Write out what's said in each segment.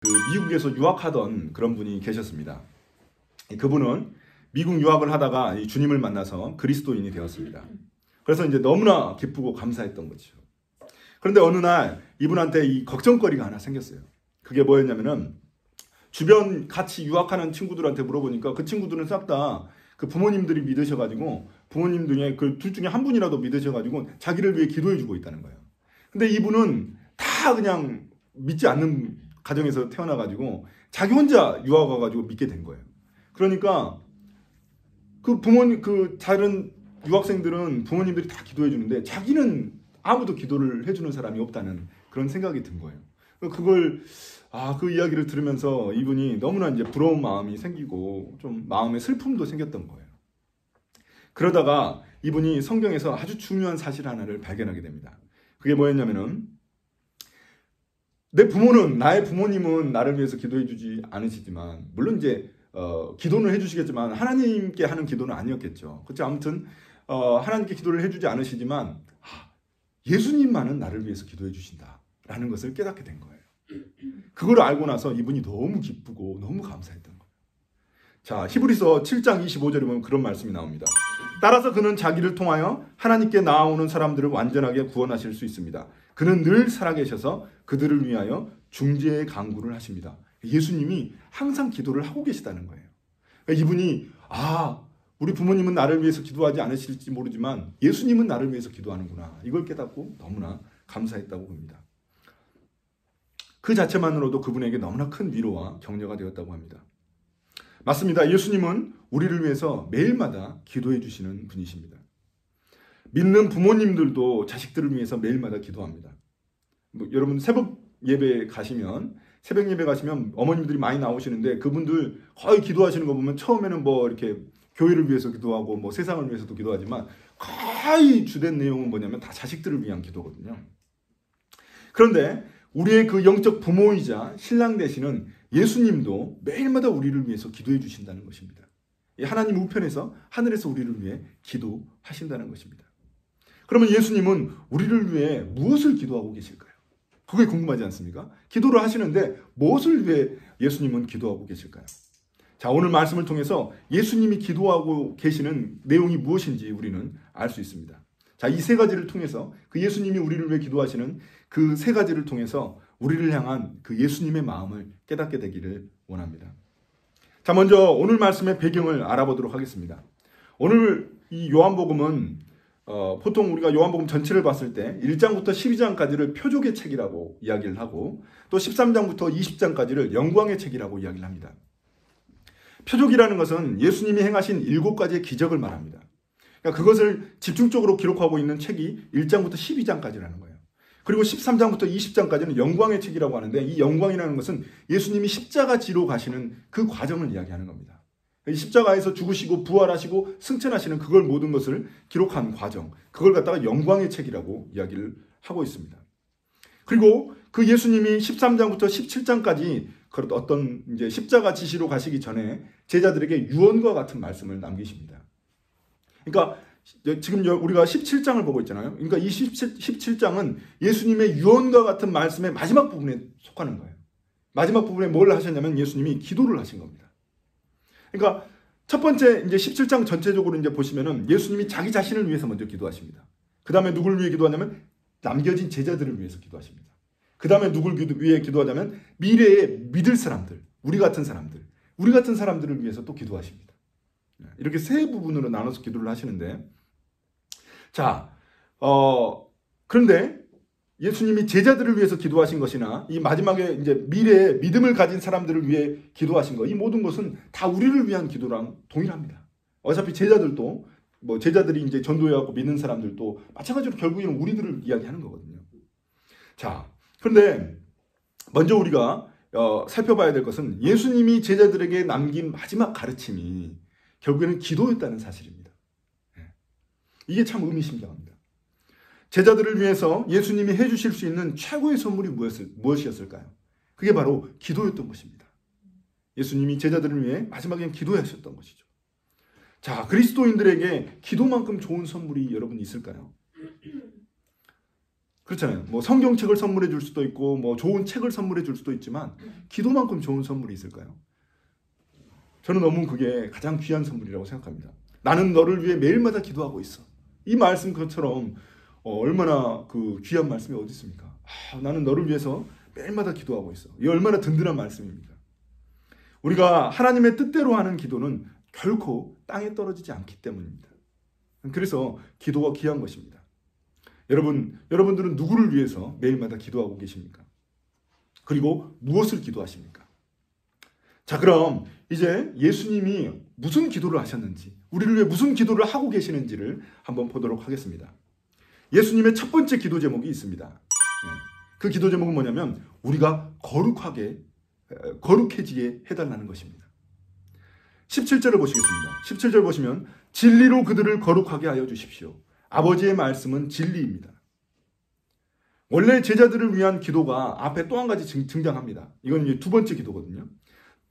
그 미국에서 유학하던 그런 분이 계셨습니다. 그분은 미국 유학을 하다가 이 주님을 만나서 그리스도인이 되었습니다. 그래서 이제 너무나 기쁘고 감사했던 거죠. 그런데 어느 날 이분한테 이 걱정거리가 하나 생겼어요. 그게 뭐였냐면은 주변 같이 유학하는 친구들한테 물어보니까 그 친구들은 싹 다 그 부모님들이 믿으셔가지고 부모님 중에 그 둘 중에 한 분이라도 믿으셔가지고 자기를 위해 기도해주고 있다는 거예요. 근데 이분은 다 그냥 믿지 않는 가정에서 태어나가지고 자기 혼자 유학 와가지고 믿게 된 거예요. 그러니까 그 부모님, 그 다른 유학생들은 부모님들이 다 기도해 주는데 자기는 아무도 기도를 해주는 사람이 없다는 그런 생각이 든 거예요. 그 이야기를 들으면서 이분이 너무나 이제 부러운 마음이 생기고 좀 마음에 슬픔도 생겼던 거예요. 그러다가 이분이 성경에서 아주 중요한 사실 하나를 발견하게 됩니다. 그게 뭐였냐면은 나의 부모님은 나를 위해서 기도해 주지 않으시지만 물론 이제 기도는 해주시겠지만 하나님께 하는 기도는 아니었겠죠. 그렇죠. 아무튼 하나님께 기도를 해주지 않으시지만 예수님만은 나를 위해서 기도해 주신다라는 것을 깨닫게 된 거예요. 그걸 알고 나서 이분이 너무 기쁘고 너무 감사했던 거예요. 자, 히브리서 7장 25절에 보면 그런 말씀이 나옵니다. 따라서 그는 자기를 통하여 하나님께 나아오는 사람들을 완전하게 구원하실 수 있습니다. 그는 늘 살아계셔서 그들을 위하여 중재의 간구를 하십니다. 예수님이 항상 기도를 하고 계시다는 거예요. 그러니까 이분이 우리 부모님은 나를 위해서 기도하지 않으실지 모르지만 예수님은 나를 위해서 기도하는구나. 이걸 깨닫고 너무나 감사했다고 봅니다. 그 자체만으로도 그분에게 너무나 큰 위로와 격려가 되었다고 합니다. 맞습니다. 예수님은 우리를 위해서 매일마다 기도해 주시는 분이십니다. 믿는 부모님들도 자식들을 위해서 매일마다 기도합니다. 여러분 새벽 예배 가시면 어머님들이 많이 나오시는데 그분들 거의 기도하시는 거 보면 처음에는 이렇게 교회를 위해서 기도하고 세상을 위해서도 기도하지만 거의 주된 내용은 뭐냐면 다 자식들을 위한 기도거든요. 그런데 우리의 그 영적 부모이자 신랑 되시는 예수님도 매일마다 우리를 위해서 기도해 주신다는 것입니다. 하나님 우편에서 하늘에서 우리를 위해 기도하신다는 것입니다. 그러면 예수님은 우리를 위해 무엇을 기도하고 계실까요? 그게 궁금하지 않습니까? 기도를 하시는데 무엇을 위해 예수님은 기도하고 계실까요? 자, 오늘 말씀을 통해서 예수님이 기도하고 계시는 내용이 무엇인지 우리는 알 수 있습니다. 자, 이 세 가지를 통해서 그 예수님이 우리를 위해 기도하시는 그 세 가지를 통해서 우리를 향한 그 예수님의 마음을 깨닫게 되기를 원합니다. 자, 먼저 오늘 말씀의 배경을 알아보도록 하겠습니다. 오늘 이 요한복음은 보통 우리가 요한복음 전체를 봤을 때 1장부터 12장까지를 표적의 책이라고 이야기를 하고 또 13장부터 20장까지를 영광의 책이라고 이야기를 합니다. 표적이라는 것은 예수님이 행하신 7가지의 기적을 말합니다. 그러니까 그것을 집중적으로 기록하고 있는 책이 1장부터 12장까지라는 거예요. 그리고 13장부터 20장까지는 영광의 책이라고 하는데 이 영광이라는 것은 예수님이 십자가 지로 가시는 그 과정을 이야기하는 겁니다. 이 십자가에서 죽으시고 부활하시고 승천하시는 그걸 모든 것을 기록한 과정, 그걸 갖다가 영광의 책이라고 이야기를 하고 있습니다. 그리고 그 예수님이 13장부터 17장까지 어떤 이제 십자가 지시로 가시기 전에 제자들에게 유언과 같은 말씀을 남기십니다. 그러니까 지금 우리가 17장을 보고 있잖아요. 그러니까 이 17장은 예수님의 유언과 같은 말씀의 마지막 부분에 속하는 거예요. 마지막 부분에 뭘 하셨냐면 예수님이 기도를 하신 겁니다. 그러니까 첫 번째 이제 17장 전체적으로 이제 보시면은 예수님이 자기 자신을 위해서 먼저 기도하십니다. 그 다음에 누구를 위해 기도하냐면 남겨진 제자들을 위해서 기도하십니다. 그 다음에 누구를 위해 기도하자면 미래에 믿을 사람들, 우리 같은 사람들을 위해서 또 기도하십니다. 이렇게 세 부분으로 나눠서 기도를 하시는데, 자, 그런데 예수님이 제자들을 위해서 기도하신 것이나 이 마지막에 이제 미래에 믿음을 가진 사람들을 위해 기도하신 것, 이 모든 것은 다 우리를 위한 기도랑 동일합니다. 어차피 제자들도 제자들이 이제 전도해갖고 믿는 사람들도 마찬가지로 결국에는 우리들을 이야기하는 거거든요. 자, 그런데 먼저 우리가 살펴봐야 될 것은 예수님이 제자들에게 남긴 마지막 가르침이 결국에는 기도였다는 사실입니다. 이게 참 의미심장합니다. 제자들을 위해서 예수님이 해주실 수 있는 최고의 선물이 무엇이었을까요? 그게 바로 기도였던 것입니다. 예수님이 제자들을 위해 마지막엔 기도하셨던 것이죠. 자, 그리스도인들에게 기도만큼 좋은 선물이 여러분 있을까요? 그렇잖아요. 뭐 성경책을 선물해 줄 수도 있고 뭐 좋은 책을 선물해 줄 수도 있지만 기도만큼 좋은 선물이 있을까요? 저는 너무 그게 가장 귀한 선물이라고 생각합니다. 나는 너를 위해 매일마다 기도하고 있어. 이 말씀 것처럼 얼마나 그 귀한 말씀이 어디 있습니까? 나는 너를 위해서 매일마다 기도하고 있어. 이 얼마나 든든한 말씀입니까? 우리가 하나님의 뜻대로 하는 기도는 결코 땅에 떨어지지 않기 때문입니다. 그래서 기도가 귀한 것입니다. 여러분들은 누구를 위해서 매일마다 기도하고 계십니까? 그리고 무엇을 기도하십니까? 자, 그럼 이제 예수님이 무슨 기도를 하셨는지, 우리를 위해 무슨 기도를 하고 계시는지를 한번 보도록 하겠습니다. 예수님의 첫 번째 기도 제목이 있습니다. 그 기도 제목은 뭐냐면 우리가 거룩해지게 해달라는 것입니다. 17절을 보시겠습니다. 17절 보시면 진리로 그들을 거룩하게 하여 주십시오. 아버지의 말씀은 진리입니다. 원래 제자들을 위한 기도가 앞에 또 한 가지 등장합니다. 이건 이제 두 번째 기도거든요.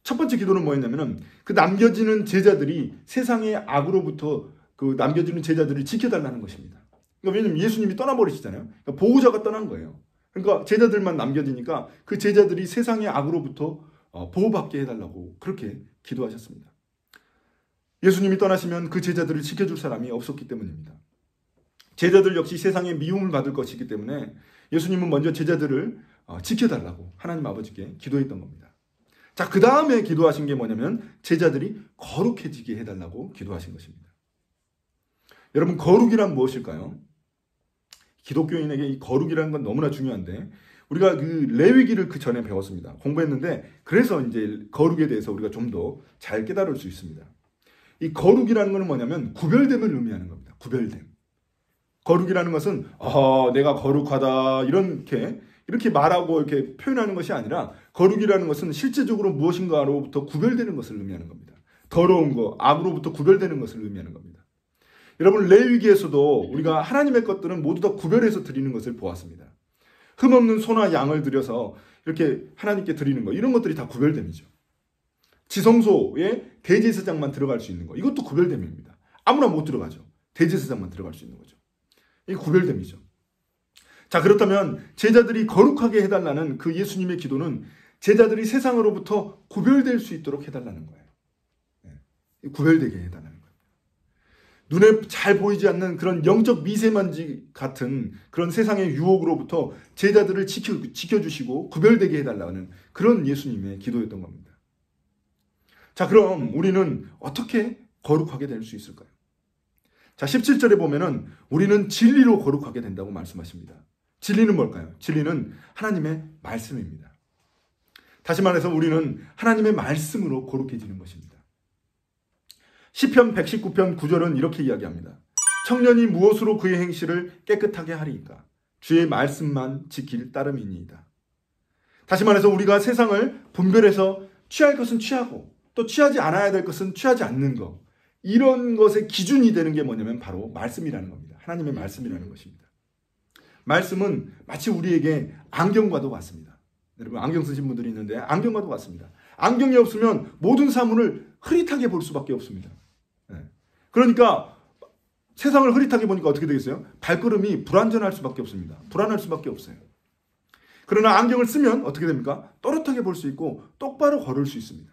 첫 번째 기도는 뭐였냐면은 그 남겨지는 제자들이 세상의 악으로부터 그 남겨지는 제자들을 지켜달라는 것입니다. 그러니까 왜냐면 예수님이 떠나버리시잖아요. 그러니까 보호자가 떠난 거예요. 그러니까 제자들만 남겨지니까 그 제자들이 세상의 악으로부터 보호받게 해달라고 그렇게 기도하셨습니다. 예수님이 떠나시면 그 제자들을 지켜줄 사람이 없었기 때문입니다. 제자들 역시 세상의 미움을 받을 것이기 때문에 예수님은 먼저 제자들을 지켜달라고 하나님 아버지께 기도했던 겁니다. 자, 그 다음에 기도하신 게 뭐냐면 제자들이 거룩해지게 해달라고 기도하신 것입니다. 여러분, 거룩이란 무엇일까요? 기독교인에게 이 거룩이라는 건 너무나 중요한데 우리가 그 레위기를 그 전에 배웠습니다. 공부했는데 그래서 이제 거룩에 대해서 우리가 좀 더 잘 깨달을 수 있습니다. 이 거룩이라는 것은 뭐냐면 구별됨을 의미하는 겁니다. 구별됨. 거룩이라는 것은 내가 거룩하다 이렇게 말하고 이렇게 표현하는 것이 아니라 거룩이라는 것은 실제적으로 무엇인가로부터 구별되는 것을 의미하는 겁니다. 더러운 거, 악으로부터 구별되는 것을 의미하는 겁니다. 여러분, 레위기에서도 우리가 하나님의 것들은 모두 다 구별해서 드리는 것을 보았습니다. 흠없는 소나 양을 들여서 이렇게 하나님께 드리는 거, 이런 것들이 다 구별됨이죠. 지성소에 대제사장만 들어갈 수 있는 거, 이것도 구별됨입니다. 아무나 못 들어가죠. 대제사장만 들어갈 수 있는 거죠. 이게 구별됨이죠. 자, 그렇다면 제자들이 거룩하게 해달라는 그 예수님의 기도는 제자들이 세상으로부터 구별될 수 있도록 해달라는 거예요. 구별되게 해달라는 거예요. 눈에 잘 보이지 않는 그런 영적 미세먼지 같은 그런 세상의 유혹으로부터 제자들을 지켜주시고 구별되게 해달라는 그런 예수님의 기도였던 겁니다. 자, 그럼 우리는 어떻게 거룩하게 될 수 있을까요? 자, 17절에 보면은 우리는 진리로 거룩하게 된다고 말씀하십니다. 진리는 뭘까요? 진리는 하나님의 말씀입니다. 다시 말해서 우리는 하나님의 말씀으로 거룩해지는 것입니다. 시편 119편 9절은 이렇게 이야기합니다. 청년이 무엇으로 그의 행실을 깨끗하게 하리이까? 주의 말씀만 지킬 따름이니이다. 다시 말해서 우리가 세상을 분별해서 취할 것은 취하고 또 취하지 않아야 될 것은 취하지 않는 것, 이런 것의 기준이 되는 게 뭐냐면 바로 말씀이라는 겁니다. 하나님의 말씀이라는 것입니다. 말씀은 마치 우리에게 안경과도 같습니다. 여러분, 안경 쓰신 분들이 있는데 안경과도 같습니다. 안경이 없으면 모든 사물을 흐릿하게 볼 수밖에 없습니다. 그러니까 세상을 흐릿하게 보니까 어떻게 되겠어요? 발걸음이 불안전할 수밖에 없습니다. 불안할 수밖에 없어요. 그러나 안경을 쓰면 어떻게 됩니까? 또렷하게 볼 수 있고 똑바로 걸을 수 있습니다.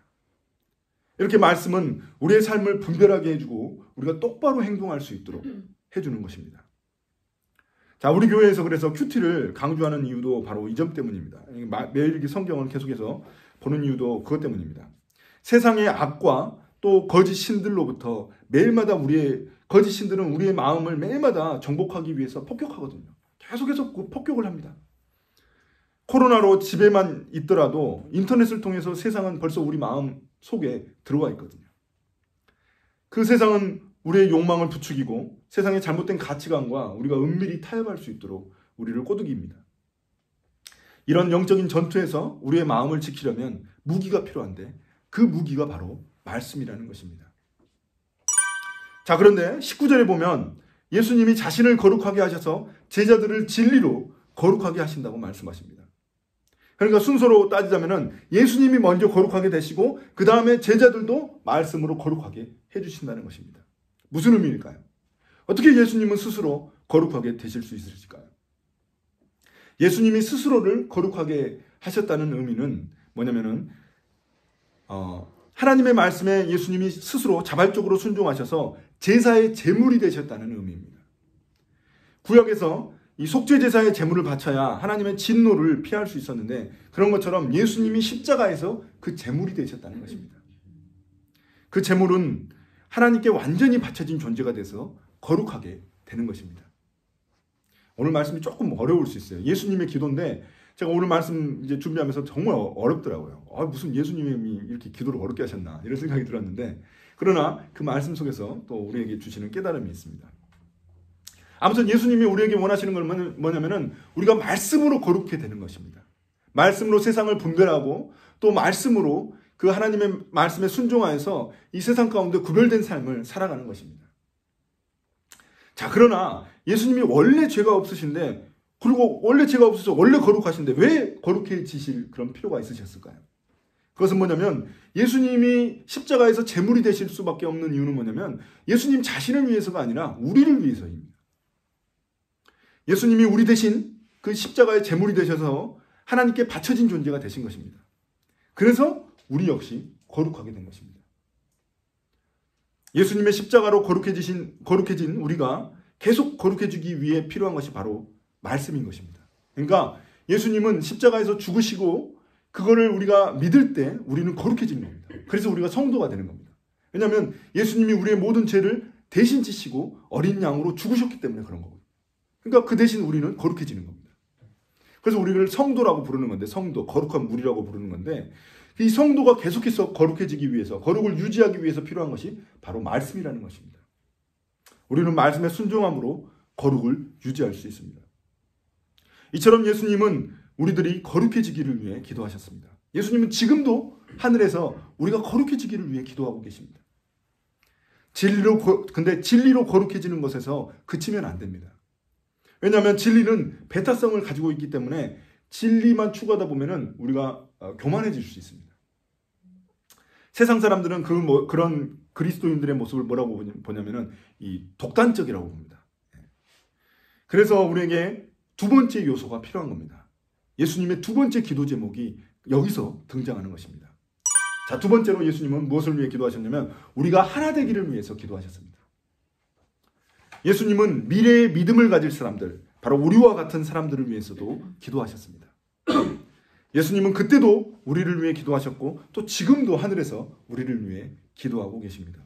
이렇게 말씀은 우리의 삶을 분별하게 해주고 우리가 똑바로 행동할 수 있도록 해주는 것입니다. 자, 우리 교회에서 그래서 큐티를 강조하는 이유도 바로 이 점 때문입니다. 매일 성경을 계속해서 보는 이유도 그것 때문입니다. 세상의 악과 또 거짓 신들로부터 매일마다 거짓 신들은 우리의 마음을 매일마다 정복하기 위해서 폭격하거든요. 계속해서 그 폭격을 합니다. 코로나로 집에만 있더라도 인터넷을 통해서 세상은 벌써 우리 마음 속에 들어와 있거든요. 그 세상은 우리의 욕망을 부추기고 세상의 잘못된 가치관과 우리가 은밀히 타협할 수 있도록 우리를 꼬드깁니다. 이런 영적인 전투에서 우리의 마음을 지키려면 무기가 필요한데 그 무기가 바로 말씀이라는 것입니다. 자, 그런데 19절에 보면 예수님이 자신을 거룩하게 하셔서 제자들을 진리로 거룩하게 하신다고 말씀하십니다. 그러니까 순서로 따지자면은 예수님이 먼저 거룩하게 되시고 그 다음에 제자들도 말씀으로 거룩하게 해주신다는 것입니다. 무슨 의미일까요? 어떻게 예수님은 스스로 거룩하게 되실 수 있으실까요? 예수님이 스스로를 거룩하게 하셨다는 의미는 뭐냐면은 하나님의 말씀에 예수님이 스스로 자발적으로 순종하셔서 제사의 제물이 되셨다는 의미입니다. 구약에서 이 속죄제사의 제물을 바쳐야 하나님의 진노를 피할 수 있었는데 그런 것처럼 예수님이 십자가에서 그 제물이 되셨다는 것입니다. 그 제물은 하나님께 완전히 바쳐진 존재가 돼서 거룩하게 되는 것입니다. 오늘 말씀이 조금 어려울 수 있어요. 예수님의 기도인데 제가 오늘 말씀 이제 준비하면서 정말 어렵더라고요. 무슨 예수님이 이렇게 기도를 어렵게 하셨나 이런 생각이 들었는데 그러나 그 말씀 속에서 또 우리에게 주시는 깨달음이 있습니다. 아무튼 예수님이 우리에게 원하시는 건 뭐냐면은 우리가 말씀으로 거룩해 되는 것입니다. 말씀으로 세상을 분별하고 또 말씀으로 그 하나님의 말씀에 순종하여서 이 세상 가운데 구별된 삶을 살아가는 것입니다. 자, 그러나 예수님이 원래 죄가 없으신데 그리고 원래 죄가 없으셔서 원래 거룩하신데 왜 거룩해지실 그런 필요가 있으셨을까요? 그것은 뭐냐면 예수님이 십자가에서 제물이 되실 수밖에 없는 이유는 뭐냐면 예수님 자신을 위해서가 아니라 우리를 위해서입니다. 예수님이 우리 대신 그 십자가의 제물이 되셔서 하나님께 바쳐진 존재가 되신 것입니다. 그래서 우리 역시 거룩하게 된 것입니다. 예수님의 십자가로 거룩해진 우리가 계속 거룩해지기 위해 필요한 것이 바로 말씀인 것입니다. 그러니까 예수님은 십자가에서 죽으시고 그거를 우리가 믿을 때 우리는 거룩해지는 겁니다. 그래서 우리가 성도가 되는 겁니다. 왜냐하면 예수님이 우리의 모든 죄를 대신 지시고 어린 양으로 죽으셨기 때문에 그런 거거든요. 그러니까 그 대신 우리는 거룩해지는 겁니다. 그래서 우리를 성도라고 부르는 건데 성도, 거룩한 무리라고 부르는 건데 이 성도가 계속해서 거룩해지기 위해서 거룩을 유지하기 위해서 필요한 것이 바로 말씀이라는 것입니다. 우리는 말씀에 순종함으로 거룩을 유지할 수 있습니다. 이처럼 예수님은 우리들이 거룩해지기를 위해 기도하셨습니다. 예수님은 지금도 하늘에서 우리가 거룩해지기를 위해 기도하고 계십니다. 근데 진리로 거룩해지는 것에서 그치면 안 됩니다. 왜냐하면 진리는 배타성을 가지고 있기 때문에 진리만 추구하다 보면은 우리가 교만해질 수 있습니다. 세상 사람들은 그런 그리스도인들의 모습을 뭐라고 보냐면은 이 독단적이라고 봅니다. 그래서 우리에게 두 번째 요소가 필요한 겁니다. 예수님의 두 번째 기도 제목이 여기서 등장하는 것입니다. 자, 두 번째로 예수님은 무엇을 위해 기도하셨냐면 우리가 하나 되기를 위해서 기도하셨습니다. 예수님은 미래의 믿음을 가질 사람들, 바로 우리와 같은 사람들을 위해서도 기도하셨습니다. 예수님은 그때도 우리를 위해 기도하셨고 또 지금도 하늘에서 우리를 위해 기도하고 계십니다.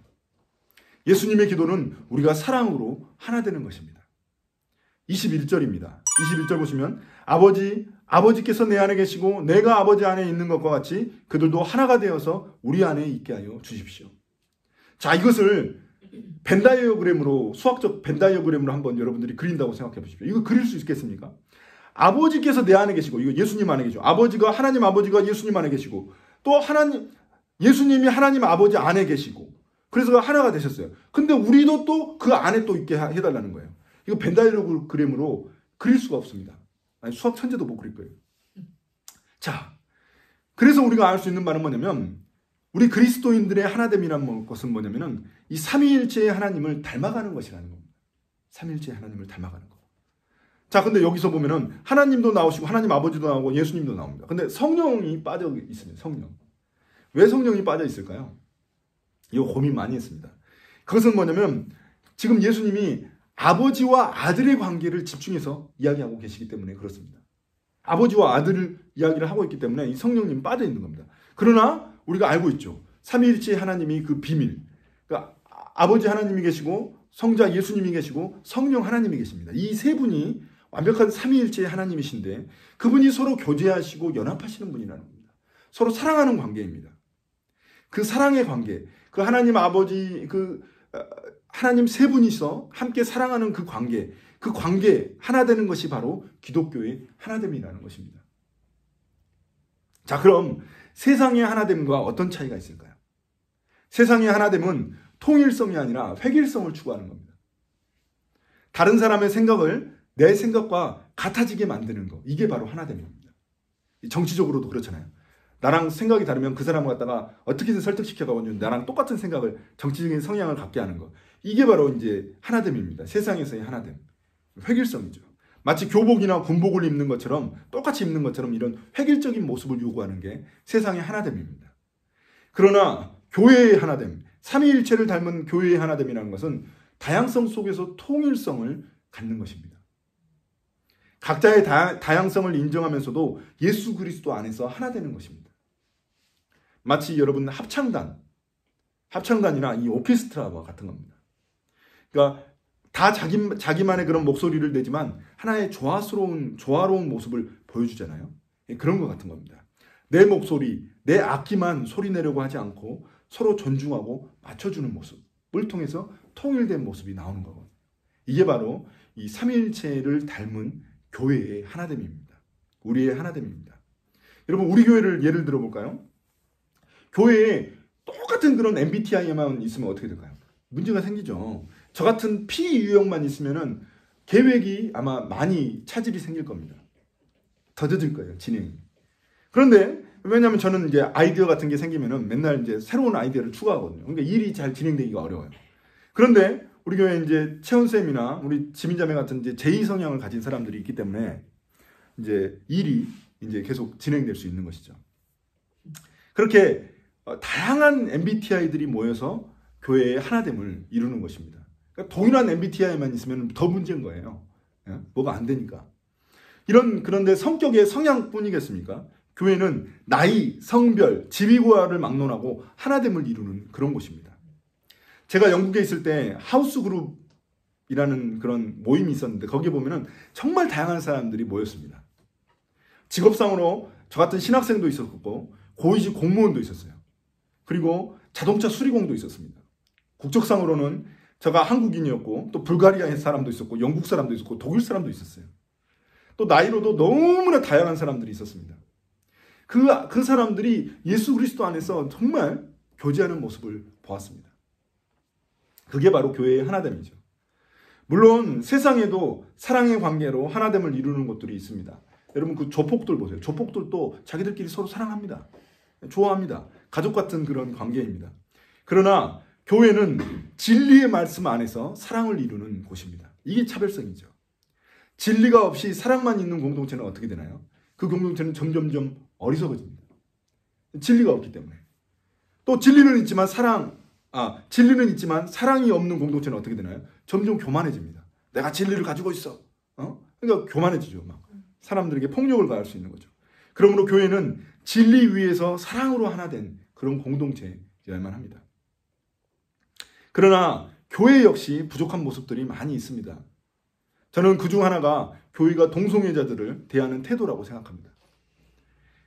예수님의 기도는 우리가 사랑으로 하나 되는 것입니다. 21절입니다. 21절 보시면 아버지께서 내 안에 계시고 내가 아버지 안에 있는 것과 같이 그들도 하나가 되어서 우리 안에 있게 하여 주십시오. 자, 이것을 수학적 벤 다이어그램으로 한번 여러분들이 그린다고 생각해 보십시오. 이거 그릴 수 있겠습니까? 아버지께서 내 안에 계시고, 이거 예수님 안에 계시고, 하나님 아버지가 예수님 안에 계시고, 또 예수님이 하나님 아버지 안에 계시고, 그래서 하나가 되셨어요. 근데 우리도 또 그 안에 또 있게 해달라는 거예요. 이거 벤 다이어그램으로 그릴 수가 없습니다. 아니, 수학 천재도 못 그릴 거예요. 자, 그래서 우리가 알 수 있는 바는 뭐냐면, 우리 그리스도인들의 하나됨이란 것은 뭐냐면은 이 삼위일체의 하나님을 닮아가는 것이라는 겁니다. 삼위일체의 하나님을 닮아가는 것. 자, 근데 여기서 보면은 하나님도 나오시고 하나님 아버지도 나오고 예수님도 나옵니다. 근데 성령이 빠져 있습니다. 성령. 왜 성령이 빠져 있을까요? 이거 고민 많이 했습니다. 그것은 뭐냐면 지금 예수님이 아버지와 아들의 관계를 집중해서 이야기하고 계시기 때문에 그렇습니다. 아버지와 아들을 이야기를 하고 있기 때문에 이 성령님이 빠져 있는 겁니다. 그러나 우리가 알고 있죠. 삼위일체 하나님이 그 비밀. 그러니까 아버지 하나님이 계시고 성자 예수님이 계시고 성령 하나님이 계십니다. 이 세 분이 완벽한 삼위일체의 하나님이신데 그분이 서로 교제하시고 연합하시는 분이라는 겁니다. 서로 사랑하는 관계입니다. 그 사랑의 관계, 그 하나님 아버지, 하나님 세 분이서 함께 사랑하는 그 관계 하나 되는 것이 바로 기독교의 하나됨이라는 것입니다. 자, 그럼 세상의 하나됨과 어떤 차이가 있을까요? 세상의 하나됨은 통일성이 아니라 획일성을 추구하는 겁니다. 다른 사람의 생각을 내 생각과 같아지게 만드는 것, 이게 바로 하나됨입니다. 정치적으로도 그렇잖아요. 나랑 생각이 다르면 그 사람을 갖다가 어떻게든 설득시켜가지고 나랑 똑같은 생각을, 정치적인 성향을 갖게 하는 것, 이게 바로 이제 하나됨입니다. 세상에서의 하나됨, 획일성이죠. 마치 교복이나 군복을 입는 것처럼 똑같이 입는 것처럼 이런 획일적인 모습을 요구하는 게 세상의 하나됨입니다. 그러나 교회의 하나됨, 삼위일체를 닮은 교회의 하나됨이라는 것은 다양성 속에서 통일성을 갖는 것입니다. 각자의 다양성을 인정하면서도 예수 그리스도 안에서 하나 되는 것입니다. 마치 여러분 합창단이나 이 오케스트라와 같은 겁니다. 그러니까 다 자기만의 그런 목소리를 내지만 하나의 조화로운 모습을 보여주잖아요. 그런 것 같은 겁니다. 내 목소리, 내 악기만 소리 내려고 하지 않고 서로 존중하고 맞춰주는 모습을 통해서 통일된 모습이 나오는 거거든요. 이게 바로 이 삼위일체를 닮은 교회의 하나됨입니다. 우리의 하나됨입니다. 여러분, 우리 교회를 예를 들어볼까요? 교회에 똑같은 그런 MBTI만 있으면 어떻게 될까요? 문제가 생기죠. 저 같은 P 유형만 있으면은 계획이 아마 많이 차질이 생길 겁니다. 더뎌질 거예요, 진행이. 그런데 왜냐하면 저는 이제 아이디어 같은 게 생기면은 맨날 이제 새로운 아이디어를 추가하거든요. 그러니까 일이 잘 진행되기가 어려워요. 그런데 우리 교회 이제 채원쌤이나 우리 지민자매 같은 이제 제2 성향을 가진 사람들이 있기 때문에 이제 일이 이제 계속 진행될 수 있는 것이죠. 그렇게 다양한 MBTI들이 모여서 교회의 하나됨을 이루는 것입니다. 그러니까 동일한 MBTI만 있으면 더 문제인 거예요. 뭐가 안 되니까. 그런데 성격의 성향뿐이겠습니까? 교회는 나이, 성별, 지위고하를 막론하고 하나됨을 이루는 그런 곳입니다. 제가 영국에 있을 때 하우스 그룹이라는 그런 모임이 있었는데 거기에 보면은 정말 다양한 사람들이 모였습니다. 직업상으로 저 같은 신학생도 있었고 고위직 공무원도 있었어요. 그리고 자동차 수리공도 있었습니다. 국적상으로는 제가 한국인이었고 또 불가리아 사람도 있었고 영국 사람도 있었고 독일 사람도 있었어요. 또 나이로도 너무나 다양한 사람들이 있었습니다. 그 사람들이 예수 그리스도 안에서 정말 교제하는 모습을 보았습니다. 그게 바로 교회의 하나됨이죠. 물론 세상에도 사랑의 관계로 하나됨을 이루는 것들이 있습니다. 여러분 그 조폭들 보세요. 조폭들도 자기들끼리 서로 사랑합니다. 좋아합니다. 가족 같은 그런 관계입니다. 그러나 교회는 진리의 말씀 안에서 사랑을 이루는 곳입니다. 이게 차별성이죠. 진리가 없이 사랑만 있는 공동체는 어떻게 되나요? 그 공동체는 점점점 어리석어집니다. 진리가 없기 때문에. 또 진리는 있지만 사랑이 없는 공동체는 어떻게 되나요? 점점 교만해집니다. 내가 진리를 가지고 있어. 그러니까 교만해지죠. 막 사람들에게 폭력을 가할 수 있는 거죠. 그러므로 교회는 진리 위에서 사랑으로 하나 된 그런 공동체여야만 합니다. 그러나 교회 역시 부족한 모습들이 많이 있습니다. 저는 그중 하나가 교회가 동성애자들을 대하는 태도라고 생각합니다.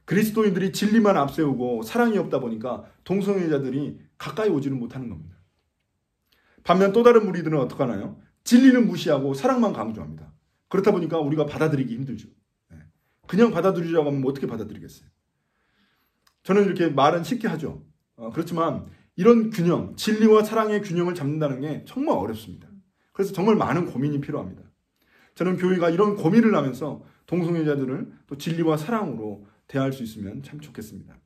그리스도인들이 진리만 앞세우고 사랑이 없다 보니까 동성애자들이 가까이 오지는 못하는 겁니다. 반면 또 다른 무리들은 어떻게 하나요? 진리는 무시하고 사랑만 강조합니다. 그렇다 보니까 우리가 받아들이기 힘들죠. 그냥 받아들이라고 하면 어떻게 받아들이겠어요? 저는 이렇게 말은 쉽게 하죠. 그렇지만 이런 균형, 진리와 사랑의 균형을 잡는다는 게 정말 어렵습니다. 그래서 정말 많은 고민이 필요합니다. 저는 교회가 이런 고민을 하면서 동성애자들을 또 진리와 사랑으로 대할 수 있으면 참 좋겠습니다.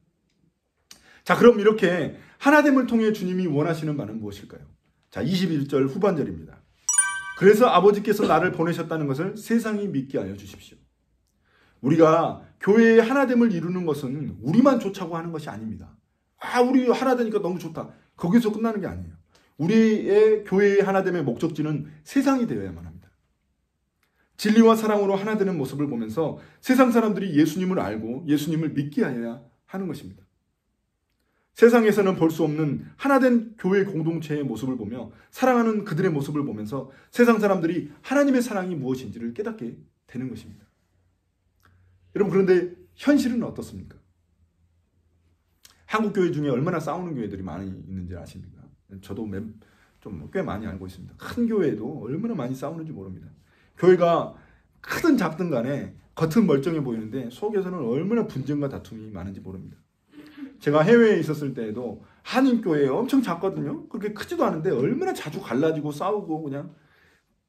자, 그럼 이렇게 하나됨을 통해 주님이 원하시는 바는 무엇일까요? 자, 21절 후반절입니다. 그래서 아버지께서 나를 보내셨다는 것을 세상이 믿게 하여 주십시오. 우리가 교회의 하나됨을 이루는 것은 우리만 좋자고 하는 것이 아닙니다. 우리 하나되니까 너무 좋다. 거기서 끝나는 게 아니에요. 우리의 교회의 하나됨의 목적지는 세상이 되어야만 합니다. 진리와 사랑으로 하나 되는 모습을 보면서 세상 사람들이 예수님을 알고 예수님을 믿게 하여야 하는 것입니다. 세상에서는 볼 수 없는 하나된 교회 공동체의 모습을 보며 사랑하는 그들의 모습을 보면서 세상 사람들이 하나님의 사랑이 무엇인지를 깨닫게 되는 것입니다. 여러분, 그런데 현실은 어떻습니까? 한국 교회 중에 얼마나 싸우는 교회들이 많이 있는지 아십니까? 저도 좀 꽤 많이 알고 있습니다. 큰 교회에도 얼마나 많이 싸우는지 모릅니다. 교회가 크든 작든 간에 겉은 멀쩡해 보이는데 속에서는 얼마나 분쟁과 다툼이 많은지 모릅니다. 제가 해외에 있었을 때에도 한인교회 엄청 작거든요. 그렇게 크지도 않은데 얼마나 자주 갈라지고 싸우고 그냥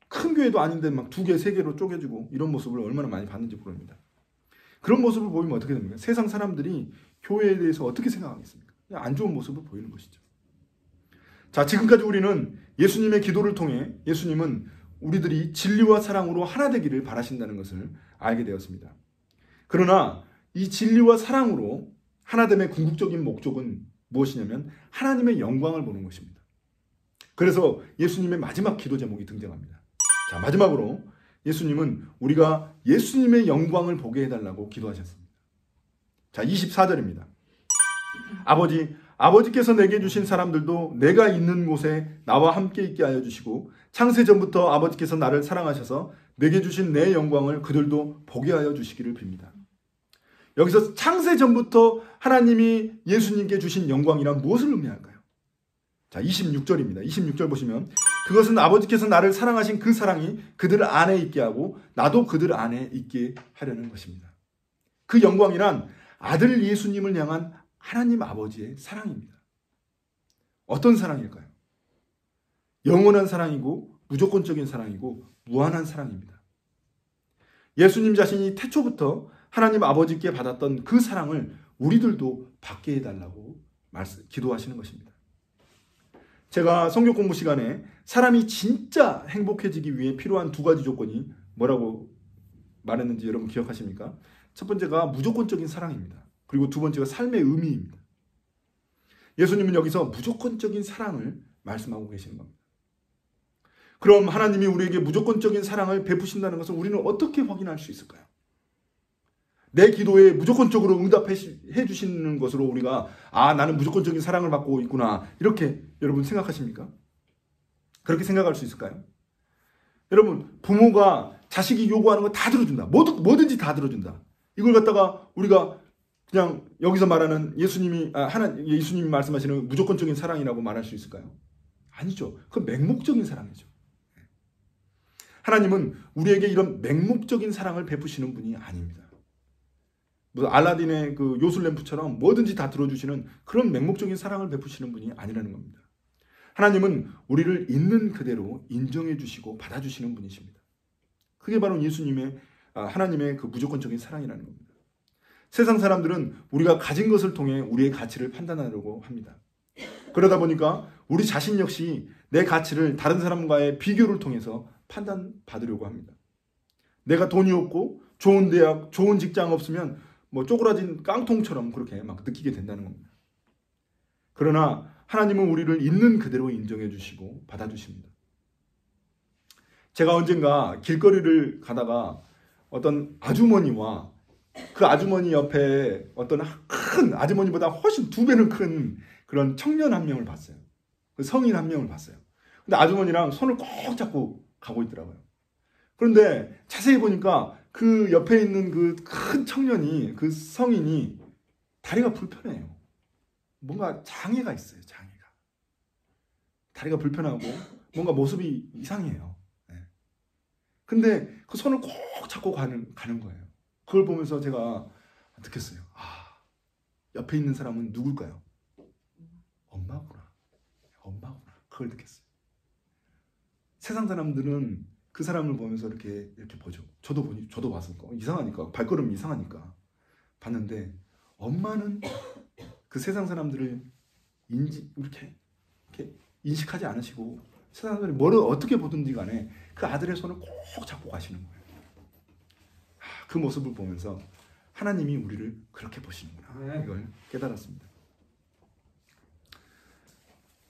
큰 교회도 아닌데 막 2개, 3개로 쪼개지고 이런 모습을 얼마나 많이 봤는지 모릅니다. 그런 모습을 보이면 어떻게 됩니까? 세상 사람들이 교회에 대해서 어떻게 생각하겠습니까? 그냥 안 좋은 모습을 보이는 것이죠. 자, 지금까지 우리는 예수님의 기도를 통해 예수님은 우리들이 진리와 사랑으로 하나 되기를 바라신다는 것을 알게 되었습니다. 그러나 이 진리와 사랑으로 하나됨의 궁극적인 목적은 무엇이냐면 하나님의 영광을 보는 것입니다. 그래서 예수님의 마지막 기도 제목이 등장합니다. 자, 마지막으로 예수님은 우리가 예수님의 영광을 보게 해달라고 기도하셨습니다. 자, 24절입니다. 아버지께서 내게 주신 사람들도 내가 있는 곳에 나와 함께 있게 하여 주시고 창세전부터 아버지께서 나를 사랑하셔서 내게 주신 내 영광을 그들도 보게 하여 주시기를 빕니다. 여기서 창세전부터 하나님이 예수님께 주신 영광이란 무엇을 의미할까요? 자, 26절입니다. 26절 보시면 그것은 아버지께서 나를 사랑하신 그 사랑이 그들 안에 있게 하고 나도 그들 안에 있게 하려는 것입니다. 그 영광이란 아들 예수님을 향한 하나님 아버지의 사랑입니다. 어떤 사랑일까요? 영원한 사랑이고 무조건적인 사랑이고 무한한 사랑입니다. 예수님 자신이 태초부터 하나님 아버지께 받았던 그 사랑을 우리들도 받게 해달라고 기도하시는 것입니다. 제가 성경 공부 시간에 사람이 진짜 행복해지기 위해 필요한 두 가지 조건이 뭐라고 말했는지 여러분 기억하십니까? 첫 번째가 무조건적인 사랑입니다. 그리고 두 번째가 삶의 의미입니다. 예수님은 여기서 무조건적인 사랑을 말씀하고 계시는 겁니다. 그럼 하나님이 우리에게 무조건적인 사랑을 베푸신다는 것을 우리는 어떻게 확인할 수 있을까요? 내 기도에 무조건적으로 응답해 주시는 것으로 우리가 나는 무조건적인 사랑을 받고 있구나 이렇게 여러분 생각하십니까? 그렇게 생각할 수 있을까요? 여러분 부모가 자식이 요구하는 거 다 들어준다. 뭐든지 다 들어준다. 이걸 갖다가 우리가 그냥 여기서 말하는 예수님이 말씀하시는 무조건적인 사랑이라고 말할 수 있을까요? 아니죠. 그건 맹목적인 사랑이죠. 하나님은 우리에게 이런 맹목적인 사랑을 베푸시는 분이 아닙니다. 알라딘의 그 요술램프처럼 뭐든지 다 들어주시는 그런 맹목적인 사랑을 베푸시는 분이 아니라는 겁니다. 하나님은 우리를 있는 그대로 인정해 주시고 받아주시는 분이십니다. 그게 바로 하나님의 그 무조건적인 사랑이라는 겁니다. 세상 사람들은 우리가 가진 것을 통해 우리의 가치를 판단하려고 합니다. 그러다 보니까 우리 자신 역시 내 가치를 다른 사람과의 비교를 통해서 판단받으려고 합니다. 내가 돈이 없고 좋은 대학, 좋은 직장 없으면 쪼그라진 깡통처럼 그렇게 막 느끼게 된다는 겁니다. 그러나 하나님은 우리를 있는 그대로 인정해 주시고 받아주십니다. 제가 언젠가 길거리를 가다가 어떤 아주머니와 그 아주머니 옆에 어떤 큰 아주머니보다 훨씬 2배는 큰 그런 청년 한 명을 봤어요. 그 성인 한 명을 봤어요. 근데 아주머니랑 손을 꼭 잡고 가고 있더라고요. 그런데 자세히 보니까 그 옆에 있는 그 큰 청년이, 그 성인이 다리가 불편해요. 뭔가 장애가 있어요, 장애가. 다리가 불편하고 뭔가 모습이 이상해요. 네. 근데 그 손을 꼭 잡고 가는 거예요. 그걸 보면서 제가 느꼈어요. 옆에 있는 사람은 누굴까요? 엄마구나. 엄마구나. 그걸 느꼈어요. 세상 사람들은 그 사람을 보면서 이렇게 보죠. 저도 봤을 거. 이상하니까. 발걸음이 이상하니까. 봤는데, 엄마는 그 세상 사람들을 이렇게 인식하지 않으시고, 세상 사람들이 뭐를 어떻게 보든지 간에 그 아들의 손을 꼭 잡고 가시는 거예요. 그 모습을 보면서 하나님이 우리를 그렇게 보시는구나. 이걸 깨달았습니다.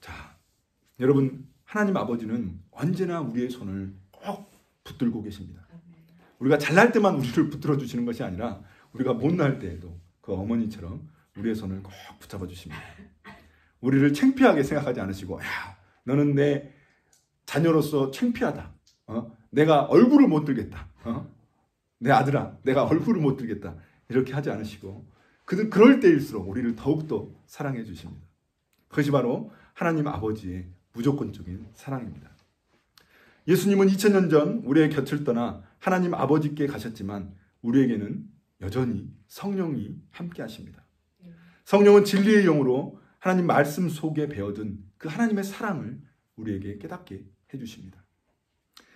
자, 여러분, 하나님 아버지는 언제나 우리의 손을 꼭 붙들고 계십니다. 우리가 잘날 때만 우리를 붙들어 주시는 것이 아니라 우리가 못날 때에도 그 어머니처럼 우리의 손을 꼭 붙잡아 주십니다. 우리를 창피하게 생각하지 않으시고 너는 내 자녀로서 창피하다. 내가 얼굴을 못 들겠다. 내 아들아, 내가 얼굴을 못 들겠다. 이렇게 하지 않으시고 그럴 때일수록 우리를 더욱더 사랑해 주십니다. 그것이 바로 하나님 아버지의 무조건적인 사랑입니다. 예수님은 2000년 전 우리의 곁을 떠나 하나님 아버지께 가셨지만 우리에게는 여전히 성령이 함께 하십니다. 성령은 진리의 영으로 하나님 말씀 속에 배어든 그 하나님의 사랑을 우리에게 깨닫게 해주십니다.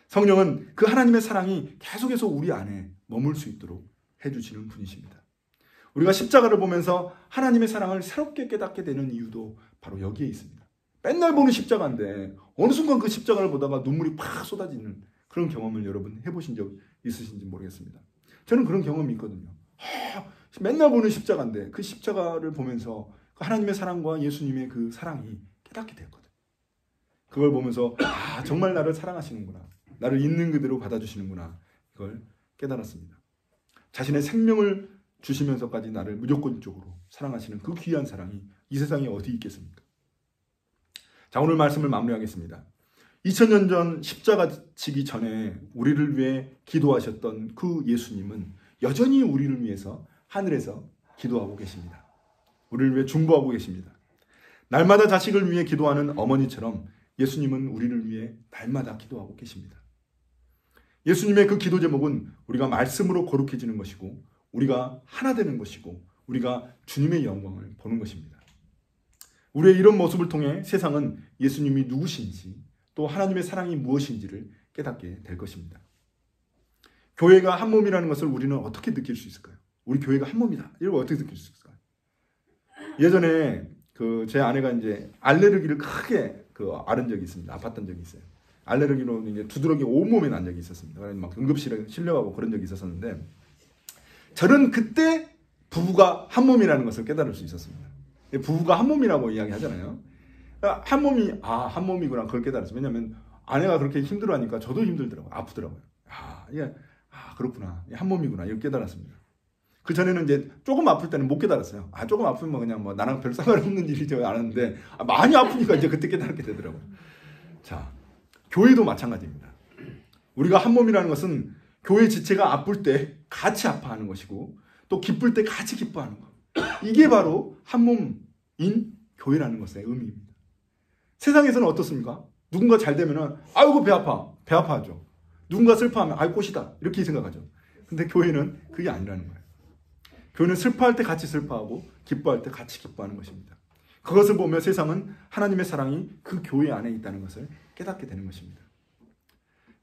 성령은 그 하나님의 사랑이 계속해서 우리 안에 머물 수 있도록 해주시는 분이십니다. 우리가 십자가를 보면서 하나님의 사랑을 새롭게 깨닫게 되는 이유도 바로 여기에 있습니다. 맨날 보는 십자가인데 어느 순간 그 십자가를 보다가 눈물이 팍 쏟아지는 그런 경험을 여러분 해보신 적 있으신지 모르겠습니다. 저는 그런 경험이 있거든요. 맨날 보는 십자가인데 그 십자가를 보면서 하나님의 사랑과 예수님의 그 사랑이 깨닫게 되었거든요. 그걸 보면서 정말 나를 사랑하시는구나. 나를 있는 그대로 받아주시는구나. 그걸 깨달았습니다. 자신의 생명을 주시면서까지 나를 무조건적으로 사랑하시는 그 귀한 사랑이 이 세상에 어디 있겠습니까? 자, 오늘 말씀을 마무리하겠습니다. 2000년 전 십자가 지기 전에 우리를 위해 기도하셨던 그 예수님은 여전히 우리를 위해서 하늘에서 기도하고 계십니다. 우리를 위해 중보하고 계십니다. 날마다 자식을 위해 기도하는 어머니처럼 예수님은 우리를 위해 날마다 기도하고 계십니다. 예수님의 그 기도 제목은 우리가 말씀으로 거룩해지는 것이고 우리가 하나 되는 것이고 우리가 주님의 영광을 보는 것입니다. 우리의 이런 모습을 통해 세상은 예수님이 누구신지 또 하나님의 사랑이 무엇인지를 깨닫게 될 것입니다. 교회가 한 몸이라는 것을 우리는 어떻게 느낄 수 있을까요? 우리 교회가 한 몸이다. 이걸 어떻게 느낄 수 있을까요? 예전에 제 아내가 이제 알레르기를 크게 앓은 적이 있습니다. 아팠던 적이 있어요. 알레르기로 이제 두드러기 온몸에 난 적이 있었습니다. 그래서 막 응급실에 실려가고 그런 적이 있었었는데 저는 그때 부부가 한 몸이라는 것을 깨달을 수 있었습니다. 부부가 한 몸이라고 이야기하잖아요. 한 몸이 한 몸이구나 그걸 깨달았어요. 왜냐하면 아내가 그렇게 힘들어하니까 저도 힘들더라고요. 아프더라고요. 그렇구나. 한 몸이구나. 이걸 깨달았습니다. 그 전에는 이제 조금 아플 때는 못 깨달았어요. 조금 아프면 그냥 나랑 별 상관없는 일이죠. 알았는데 많이 아프니까 이제 그때 깨닫게 되더라고요. 자, 교회도 마찬가지입니다. 우리가 한 몸이라는 것은 교회 지체가 아플 때 같이 아파하는 것이고 또 기쁠 때 같이 기뻐하는 것. 이게 바로 한 몸인 교회라는 것의 의미입니다. 세상에서는 어떻습니까? 누군가 잘 되면은 아이고 배 아파하죠. 누군가 슬퍼하면 꽃이다 이렇게 생각하죠. 근데 교회는 그게 아니라는 거예요. 교회는 슬퍼할 때 같이 슬퍼하고 기뻐할 때 같이 기뻐하는 것입니다. 그것을 보며 세상은 하나님의 사랑이 그 교회 안에 있다는 것을 깨닫게 되는 것입니다.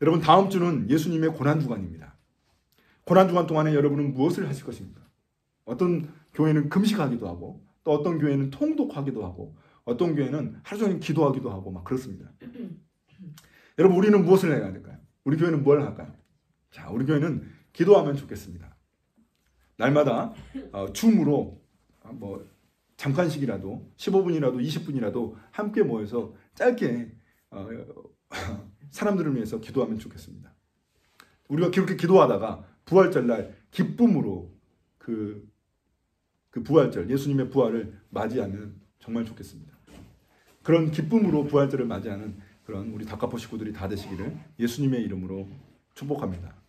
여러분, 다음 주는 예수님의 고난주간입니다. 고난주간 동안에 여러분은 무엇을 하실 것입니까? 어떤 교회는 금식하기도 하고 또 어떤 교회는 통독하기도 하고 어떤 교회는 하루 종일 기도하기도 하고 막 그렇습니다. 여러분, 우리는 무엇을 해야 될까요? 우리 교회는 뭘 할까요? 자, 우리 교회는 기도하면 좋겠습니다. 날마다 줌으로 잠깐씩이라도 15분이라도 20분이라도 함께 모여서 짧게 사람들을 위해서 기도하면 좋겠습니다. 우리가 그렇게 기도하다가 부활절날 기쁨으로 그 부활절, 예수님의 부활을 맞이하면 정말 좋겠습니다. 그런 기쁨으로 부활절을 맞이하는 그런 우리 다카포 식구들이 다 되시기를 예수님의 이름으로 축복합니다.